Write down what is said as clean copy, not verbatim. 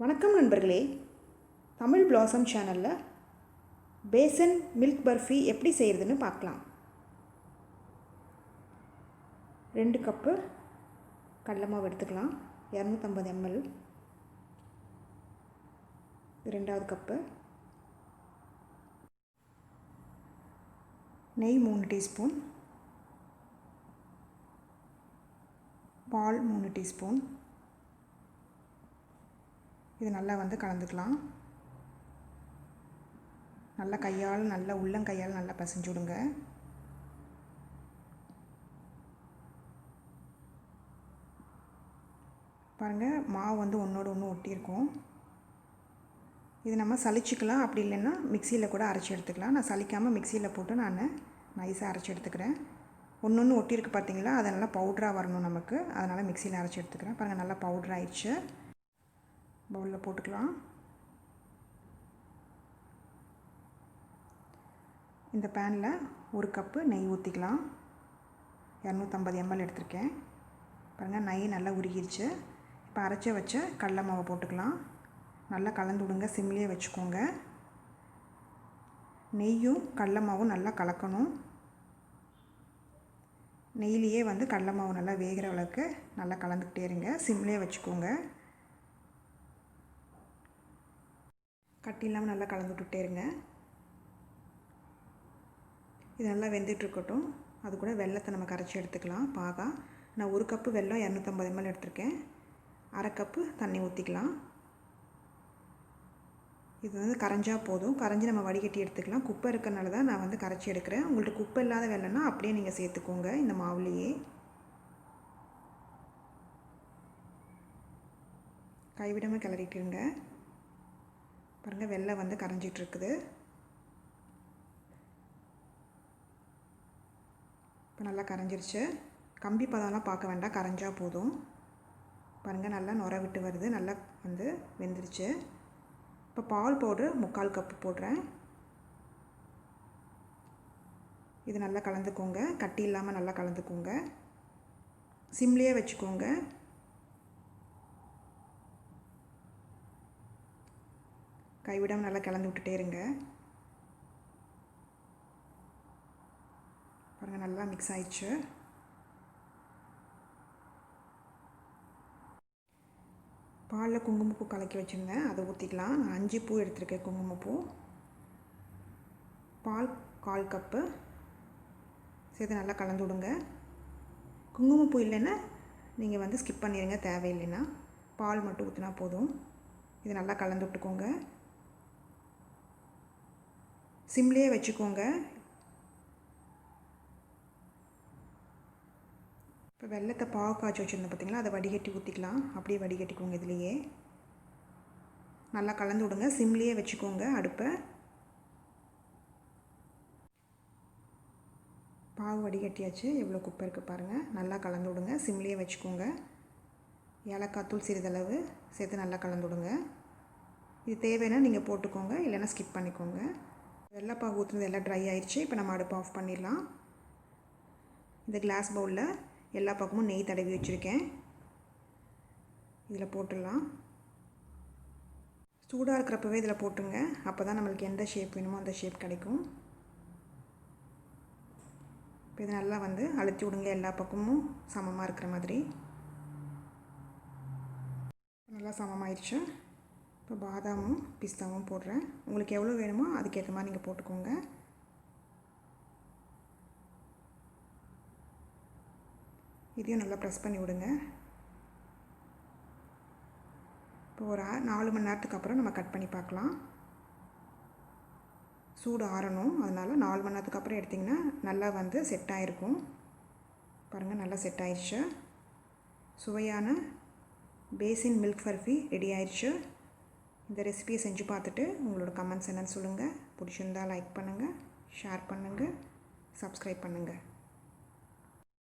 வணக்கம் நண்பர்களே, தமிழ் பிளாசம் சேனலில் பேசன் மில்க் பர்ஃபி எப்படி செய்கிறதுன்னு பார்க்கலாம். 2 கப்பு கடலை மாவு எடுத்துக்கலாம். 250 ml. 2வது கப்பு நெய் 3 டீஸ்பூன், பால் 3 டீஸ்பூன். இது நல்லா கலந்துக்கலாம். நல்லா கையால் உள்ளங்கையால் நல்லா பிசைஞ்சு விடுங்க. பாருங்கள், மாவு ஒன்றோடு ஒன்று ஒட்டியிருக்கும். இது நம்ம சலிச்சுக்கலாம், அப்படி இல்லைன்னா மிக்சியில் கூட அரைச்சி எடுத்துக்கலாம். நான் சலிக்காமல் மிக்சியில் போட்டு நான் நைஸாக அரைச்சி எடுத்துக்கிறேன். ஒன்று ஒட்டியிருக்கு பார்த்தீங்களா, அது நல்லா பவுட்ராக வரணும் நமக்கு, அதனால் மிக்சியில் அரைச்சி எடுத்துக்கிறேன். பாருங்கள், நல்லா பவுட்ரு ஆயிடுச்சு. பவுலில் போட்டுக்கலாம். இந்த பேனில் 1 கப்பு நெய் ஊற்றிக்கலாம். 250 ml எடுத்திருக்கேன். பாருங்கள், நெய் நல்லா உருகிருச்சு. இப்போ அரைச்சி வச்ச கடலை மாவை போட்டுக்கலாம். நல்லா கலந்து விடுங்க, சிம்லேயே வச்சுக்கோங்க. நெய்யும் கடலை மாவும் நல்லா கலக்கணும். நெய்லேயே கடலை மாவு நல்லா வேகிற அளவுக்கு நல்லா கலந்துக்கிட்டே இருங்க. சிம்லேயே வச்சுக்கோங்க. கட்டி இல்லாமல் நல்லா கலந்து விட்டுட்டே இருங்க. இது நல்லா வெந்துட்டுருக்கட்டும். அது கூட வெல்லத்தை நம்ம கரைச்சி எடுத்துக்கலாம். பாகா நான் 1 கப்பு வெல்லம் 250 ml எடுத்திருக்கேன். 1/2 கப்பு தண்ணி ஊற்றிக்கலாம். இது கரைஞ்சா போதும். கரைஞ்சி நம்ம வடிகட்டி எடுத்துக்கலாம். குப்பை இருக்கிறனால தான் நான் கரைச்சி எடுக்கிறேன். உங்கள்கிட்ட குப்பை இல்லாத வெல்லம்னா அப்படியே நீங்கள் சேர்த்துக்கோங்க இந்த மாவுலேயே. கைவிடாமல் கிளறிட்டுருங்க. பாருங்கள், வெல்லம் கரைஞ்சிட்ருக்குது. இப்போ நல்லா கரைஞ்சிருச்சு. கம்பி பதம்லாம் பார்க்க வேண்டாம், கரைஞ்சா போதும். பாருங்கள், நல்லா நுர விட்டு வருது. நல்லா வெந்துருச்சு. இப்போ பால் பவுட்ரு 3/4 கப்பு போடுறேன். இது நல்லா கலந்துக்கோங்க. கட்டி இல்லாமல் நல்லா கலந்துக்கோங்க. சிம்லேயே வச்சுக்கோங்க. கைவிடாமல் நல்லா கலந்து விட்டுட்டே இருங்க. பாருங்கள், நல்லா மிக்ஸ் ஆயிடுச்சு. பாலில் குங்குமப்பூ கலக்கி வச்சுருந்தேன், அதை ஊற்றிக்கலாம். நான் 5 பூ எடுத்துருக்கேன் குங்குமப்பூ. பால் 1/4 கப்பு சேர்த்து நல்லா கலந்து விடுங்க. குங்குமப்பூ இல்லைன்னா நீங்கள் ஸ்கிப் பண்ணிடுங்க, தேவையில்லைன்னா. பால் மட்டும் ஊற்றினா போதும். இது நல்லா கலந்து விட்டுக்கோங்க. சிம்லேயே வச்சுக்கோங்க. இப்போ வெல்லத்தை பாகு காய்ச்சி வச்சுருந்தேன் பார்த்தீங்களா, அதை வடிகட்டி ஊற்றிக்கலாம். அப்படியே வடிகட்டிக்கோங்க. இதுலேயே நல்லா கலந்து விடுங்க. சிம்லேயே வச்சுக்கோங்க அடுப்பை. பாகு வடிகட்டியாச்சு. எவ்வளோ குப்பை இருக்குது பாருங்கள். நல்லா கலந்து விடுங்க. சிம்லேயே வச்சுக்கோங்க. ஏலக்காய் தூள் சிறிதளவு சேர்த்து நல்லா கலந்து விடுங்க. இது தேவைன்னா நீங்கள் போட்டுக்கோங்க, இல்லைன்னா ஸ்கிப் பண்ணிக்கோங்க. வெள்ளைப்பாகு ஊற்றுனது எல்லாம் ட்ரை ஆயிடுச்சு. இப்போ நம்ம அடுப்பு ஆஃப் பண்ணிடலாம். இந்த கிளாஸ் பவுலில் எல்லா பக்கமும் நெய் தடவி வச்சுருக்கேன். இதில் போட்டுடலாம். சூடாக இருக்கிறப்பவே இதில் போட்டுருங்க. அப்போ தான் நம்மளுக்கு எந்த ஷேப் வேணுமோ அந்த ஷேப் கிடைக்கும். இப்போ இது நல்லா அழுத்தி விடுங்க, எல்லா பக்கமும் சமமாக இருக்கிற மாதிரி. நல்லா சமமாயிடுச்சு. இப்போ பாதாமும் பிஸ்தாவும் போடுறேன். உங்களுக்கு எவ்வளோ வேணுமோ அதுக்கேற்ற மாதிரி நீங்கள் போட்டுக்கோங்க. இதையும் நல்லா ப்ரெஸ் பண்ணி விடுங்க. இப்போ ஒரு 4 மணி நேரத்துக்கு அப்புறம் நம்ம கட் பண்ணி பார்க்கலாம். சூடு ஆறணும், அதனால் 4 மணி நேரத்துக்கு அப்புறம் எடுத்திங்கன்னா நல்லா செட் ஆகிருக்கும். பாருங்கள், நல்லா செட் ஆயிடுச்சு. சுவையான பேசின் மில்க் பர்ஃபி ரெடி ஆயிடுச்சு. இந்த ரெசிபியை செஞ்சு பார்த்துட்டு உங்களோட கமெண்ட்ஸ் என்னன்னு சொல்லுங்கள். பிடிச்சிருந்தால் லைக் பண்ணுங்கள், ஷேர் பண்ணுங்கள், சப்ஸ்கிரைப் பண்ணுங்கள்.